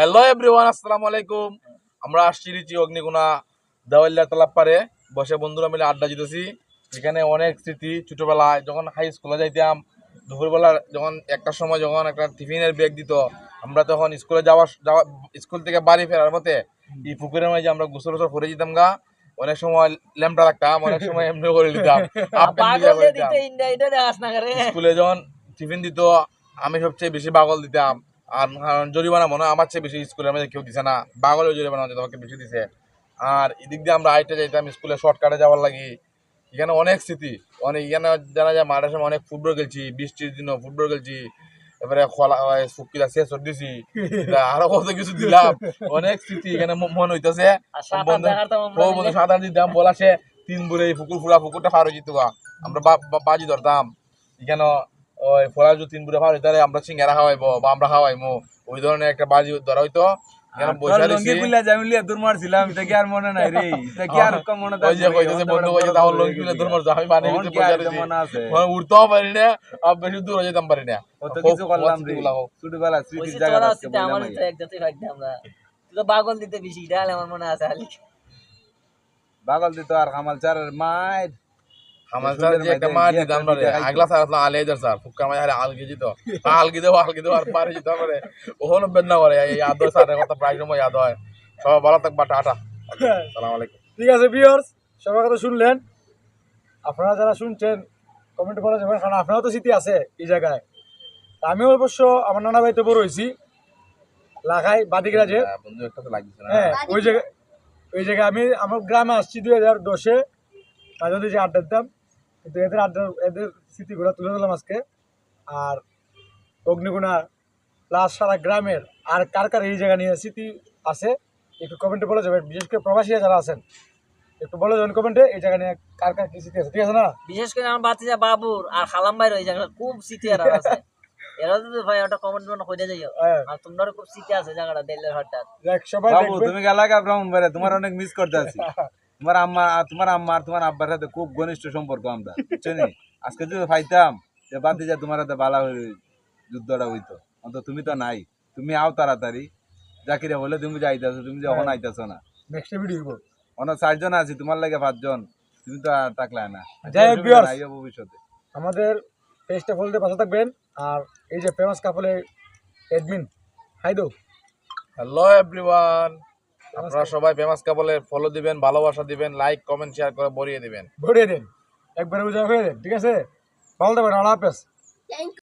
Hello everyone, আসসালামু আলাইকুম। আমরা আসছি রিচি অগ্নিগুণা দেওয়ালিয়া তালাব পারে বসে বন্ধুরা মিলে আড্ডা দিতেছি। এখানে অনেক স্মৃতি, ছোটবেলায় যখন হাই স্কুলে যাইতাম, দুপুরবেলা যখন একটার সময় যখন একটা টিফিনের ব্রেক দিত, আমরা তখন স্কুলে যাওয়া স্কুল থেকে বাড়ি ফেরার পথে এই পুকুরের মাঝে আমরা গোসল টোসল করে যেতাম গা। অনেক সময় ল্যাম্পটা রাখতাম, অনেক সময় এমনি করে দিতাম। স্কুলে যখন টিফিন দিত আমি সবচেয়ে বেশি বাগল দিতাম। আর জরিমানা মনে হয় আমার চেয়ে বেশি স্কুলের মধ্যে কেউ দিছে না, বাগলের জরিমানা তোমাকে বেশি দিছে। আর এদিক দিয়ে আমরা আইটে যাইতাম স্কুলে শর্টকাটে যাওয়ার লাগি। এখানে অনেক স্মৃতি, অনেক এখানে জানা যায় মাঠের সময় অনেক ফুটবল খেলছি, বৃষ্টির দিনও ফুটবল খেলছি, এবারে খোলা ফুকিলা শেষ দিছি, আরো কত কিছু দিলাম। অনেক স্মৃতি এখানে মনে হইতেছে। সাঁতার দিতাম বলা সে তিন বুড়ে পুকুর ফুলা পুকুরটা পার হয়ে যেত, আমরা বাজি ধরতাম। এখানে ওই ফোলা যদি তিন বুড়ে পার হইতে আমরা সিঙ্গারা খাওয়াইবো বা আমরা খাওয়াইমো, ওই ধরনের একটা বাজি ধরা হইতো। উঠতেও পারি না, বেশি দূর যেতাম পারি না। বাগল দিতে বেশি আমার মনে আছে। বাগল দিত আর কামাল চারের মায়ের হামালসার যে একটা মা দিতাম রে, আগলা স্যার আসলে আলেজার স্যার ফুক্কা মাঝে আরে আলগি দিত, আলগি দেবো আর পারে দিতে পারে। ওখানে বেদনা করে ইয়াদ হয় স্যারের কথা, প্রায় সময় ইয়াদ হয়। সবাই ভালো থাকবা, টাটা, আসসালামু আলাইকুম। ঠিক আছে ভিউয়ার্স, সবার কথা শুনলেন। আপনারা যারা শুনছেন কমেন্ট করে যাবেন, কারণ আপনারও তো স্মৃতি আছে এই জায়গায়। আমিও অবশ্য আমার নানা বাড়িতে বড় হয়েছি লাখাই বাদিগ্রাজে। বন্ধু একটা তো লাগছে না। হ্যাঁ, ওই জায়গায় আমি আমার গ্রামে আসছি 2010-এ, মাঝে মধ্যে যে আড্ডা দিতাম। কিন্তু এদের স্মৃতিগুলো তুলে দিলাম আজকে। আর অগ্নিগুণা প্লাস সারা গ্রামের আর কার কার এই জায়গা নিয়ে স্মৃতি আছে একটু কমেন্টে বলে যাবেন। বিশেষ করে প্রবাসীরা যারা আছেন একটু বলে যাবেন কমেন্টে এই জায়গা নিয়ে কার কার কি স্মৃতি আছে, ঠিক আছে না? বিশেষ করে আমার বাতিজা বাবুর আর খালাম ভাইয়ের ওই জায়গাটা খুব স্মৃতি আর আছে। এরা তো ভাই ওটা কমেন্ট কইরা যাইও। আর তোমরা খুব স্মৃতি আছে জায়গাটা দিলের হাটটা। দেখ সবাই বাবু দেখবে। তুমি গেলা ব্রাহ্মণ বাড়ি, তোমার অনেক মিস করতে আছি। তোমার আম্মা আর তোমার আব্বার সাথে খুব ঘনিষ্ঠ সম্পর্ক আমরা, বুঝছো নি? আজকে যদি পাইতাম যে বাদ যা তোমার হাতে বালা যুদ্ধটা হইতো, অন্তত তুমি তো নাই। তুমি আও তাড়াতাড়ি, জাকিরে বলে তুমি যাইতেছো, তুমি যখন আইতেছো না। নেক্সট ভিডিও দিব। অনেক 4 জন আছি, তোমার লাগে 5 জন, তুমি তো আর টাকলা না। যাই হোক ভিউয়ার্স, ভবিষ্যতে আমাদের পেজটা ফলো দিয়ে পাশে থাকবেন। আর এই যে ফেমাস কাপলের অ্যাডমিন হাইদো, হ্যালো এভরিওয়ান, আপনারা সবাই ফেমাস কাপলে ফলো দিবেন, ভালোবাসা দিবেন, লাইক কমেন্ট শেয়ার করে ভরিয়ে দিবেন। ভরিয়ে দেন, একবারে উজাড় হয়ে দেন, ঠিক আছে? ভালো থাকবেন, আল্লাহ হাফেজ।